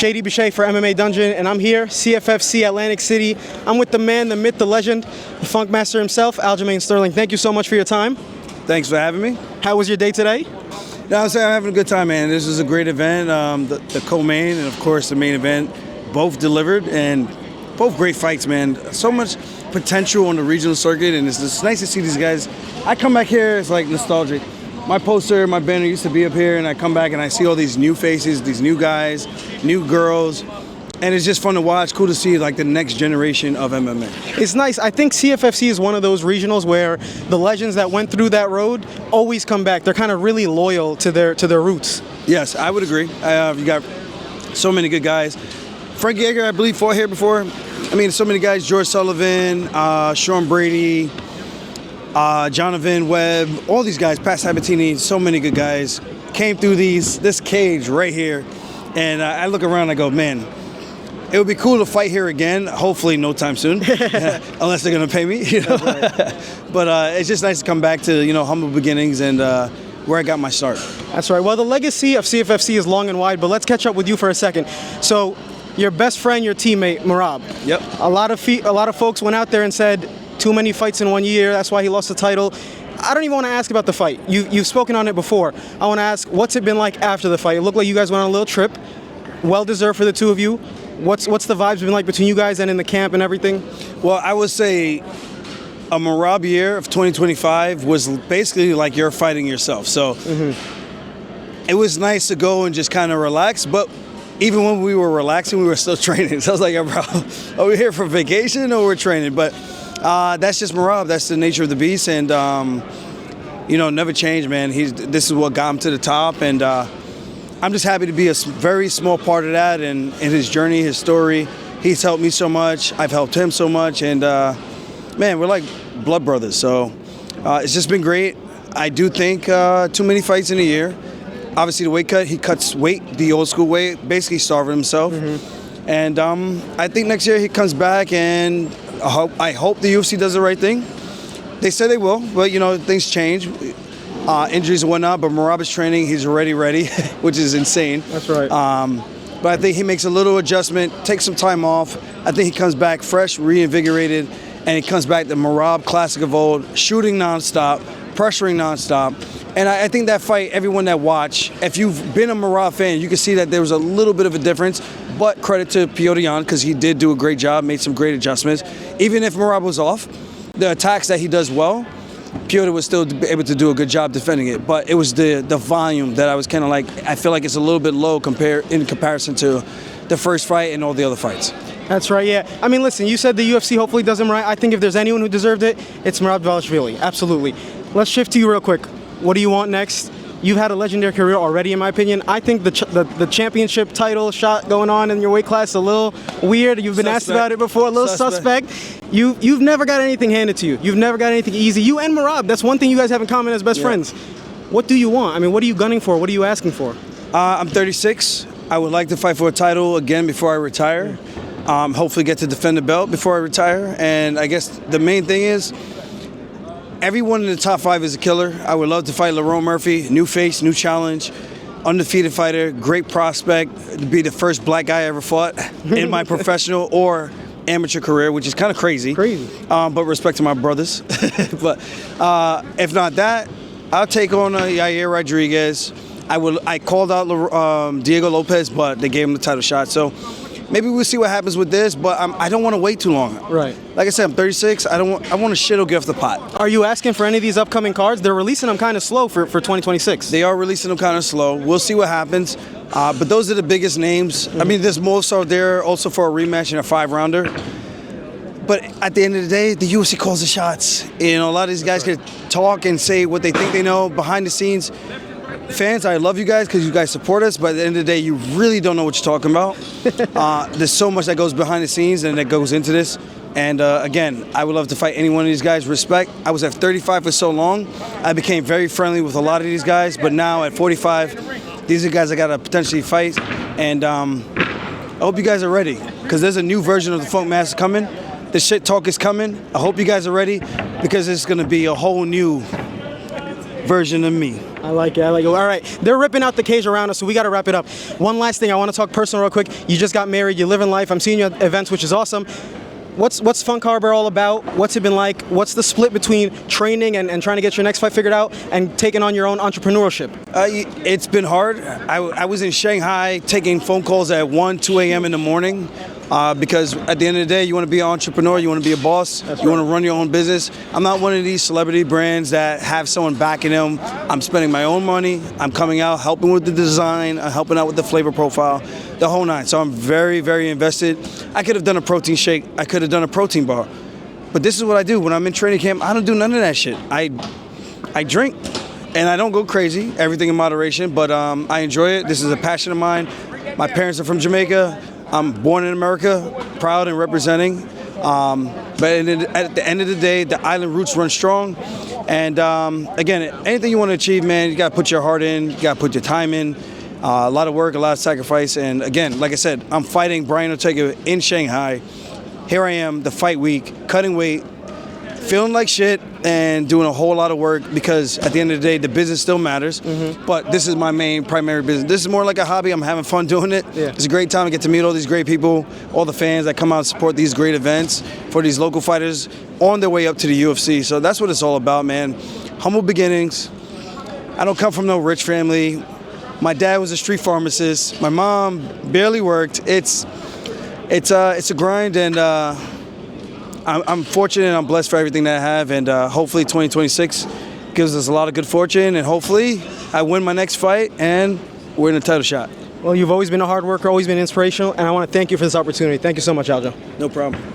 Shady Beshai for MMA.Dungeon, and I'm here, CFFC Atlantic City. I'm with the man, the myth, the legend, the Funkmaster himself, Aljamain Sterling. Thank you so much for your time. Thanks for having me. How was your day today? No, I'm having a good time, man. This is a great event. The co-main and, of course, the main event both delivered, and both great fights, man. So much potential on the regional circuit, and it's nice to see these guys. I come back here, it's like nostalgic. My poster, my banner used to be up here, and I come back and I see all these new faces, these new guys, new girls, and it's just fun to watch. Cool to see like the next generation of MMA. It's nice. I think CFFC is one of those regionals where the legends that went through that road always come back. They're kind of really loyal to their roots. Yes, I would agree. You got so many good guys. Frank Yeager, I believe, fought here before. I mean, so many guys: George Sullivan, Sean Brady, Jonathan Webb, all these guys, Pat Sabatini, so many good guys came through this cage right here, and I look around and I go, man, it would be cool to fight here again. Hopefully, no time soon, unless they're gonna pay me. You know? Right. But it's just nice to come back to humble beginnings and where I got my start. That's right. Well, the legacy of CFFC is long and wide, but let's catch up with you for a second. So, your best friend, your teammate, Merab. Yep. A lot of folks went out there and said, too many fights in 1 year, that's why he lost the title. I don't even want to ask about the fight. You've spoken on it before. I want to ask, what's it been like after the fight? It looked like you guys went on a little trip. Well-deserved for the two of you. What's the vibes been like between you guys and in the camp and everything? Well, I would say a Merab year of 2025 was basically like you're fighting yourself. So It was nice to go and just kind of relax, but even when we were relaxing, we were still training. So I was like, yeah, bro, are we here for vacation or we're training? But that's just Merab. That's the nature of the beast, and never change, man. This is what got him to the top, and I'm just happy to be a very small part of that. And in his journey, his story, he's helped me so much. I've helped him so much, and man, we're like blood brothers. So it's just been great. I do think too many fights in a year. Obviously, the weight cut, he cuts weight, the old school weight, basically starving himself. And I think next year he comes back, and I hope the UFC does the right thing. They say they will, but things change, injuries and whatnot. But Merab is training; he's already ready, which is insane. That's right. But I think he makes a little adjustment, takes some time off. I think he comes back fresh, reinvigorated, and he comes back the Merab classic of old, shooting nonstop, pressuring nonstop. And I think that fight, everyone that watched, if you've been a Merab fan, you can see that there was a little bit of a difference. But credit to Piotr Jan, because he did do a great job, made some great adjustments. Even if Merab was off, the attacks that he does well, Piotr was still able to do a good job defending it. But it was the volume that I was kind of like, I feel like it's a little bit low in comparison to the first fight and all the other fights. That's right, yeah. I mean, listen, you said the UFC hopefully does him right. I think if there's anyone who deserved it, it's Merab Dvalishvili, absolutely. Let's shift to you real quick. What do you want next? You've had a legendary career already, in my opinion. I think the championship title shot going on in your weight class is a little weird. You've been asked about it before, a little suspect. You've never got anything handed to you. You've never got anything easy. You and Merab, that's one thing you guys have in common as best friends. What do you want? I mean, what are you gunning for? What are you asking for? I'm 36. I would like to fight for a title again before I retire. Hopefully get to defend the belt before I retire. And I guess the main thing is, everyone in the top 5 is a killer. I would love to fight Lerone Murphy, new face, new challenge, undefeated fighter, great prospect, to be the first black guy I ever fought in my professional or amateur career, which is kind of crazy. But respect to my brothers. But if not that, I'll take on Yair Rodriguez. I called out Diego Lopez, but they gave him the title shot. So maybe we'll see what happens with this, but I don't want to wait too long. Right. Like I said, I'm 36. I want to shit or get off the pot. Are you asking for any of these upcoming cards? They're releasing them kind of slow for 2026. They are releasing them kind of slow. We'll see what happens. But those are the biggest names. I mean, there's Movsar there also for a rematch in a 5-rounder. But at the end of the day, the UFC calls the shots. A lot of these guys can talk and say what they think they know behind the scenes. Fans, I love you guys because you guys support us, but at the end of the day, you really don't know what you're talking about. There's so much that goes behind the scenes and that goes into this. And again, I would love to fight any one of these guys. Respect. I was at 35 for so long. I became very friendly with a lot of these guys, but now at 45, these are guys I got to potentially fight. And I hope you guys are ready because there's a new version of the Funkmaster coming. The shit talk is coming. I hope you guys are ready because it's going to be a whole new version of me. I like it. I like it. All right, they're ripping out the cage around us, so we got to wrap it up. One last thing, I want to talk personal real quick. You just got married. You live in life. I'm seeing you at events, which is awesome. What's Funk Harbor all about? What's it been like? What's the split between training and trying to get your next fight figured out and taking on your own entrepreneurship? It's been hard. I was in Shanghai taking phone calls at 1, 2 a.m. in the morning because at the end of the day, you want to be an entrepreneur, you want to be a boss, you want to run your own business. I'm not one of these celebrity brands that have someone backing them. I'm spending my own money. I'm coming out, helping with the design, helping out with the flavor profile, the whole nine. So I'm very, very invested. I could have done a protein shake. I could have done a protein bar. But this is what I do. When I'm in training camp, I don't do none of that shit. I drink. And I don't go crazy, everything in moderation, but I enjoy it. This is a passion of mine. My parents are from Jamaica. I'm born in America, proud and representing. But at the end of the day, the island roots run strong. And again, anything you want to achieve, man, you got to put your heart in, you got to put your time in. A lot of work, a lot of sacrifice. And again, like I said, I'm fighting Brian Ortega in Shanghai. Here I am, the fight week, cutting weight, feeling like shit, and doing a whole lot of work because at the end of the day, the business still matters. But this is my main primary business. This is more like a hobby. I'm having fun doing it. Yeah. It's a great time to get to meet all these great people, all the fans that come out and support these great events for these local fighters on their way up to the UFC. So that's what it's all about, man. Humble beginnings. I don't come from no rich family. My dad was a street pharmacist. My mom barely worked. It's a grind, and I'm fortunate and I'm blessed for everything that I have, and hopefully 2026 gives us a lot of good fortune, and hopefully I win my next fight and we're in a title shot. Well, you've always been a hard worker, always been inspirational, and I want to thank you for this opportunity. Thank you so much, Aljo. No problem.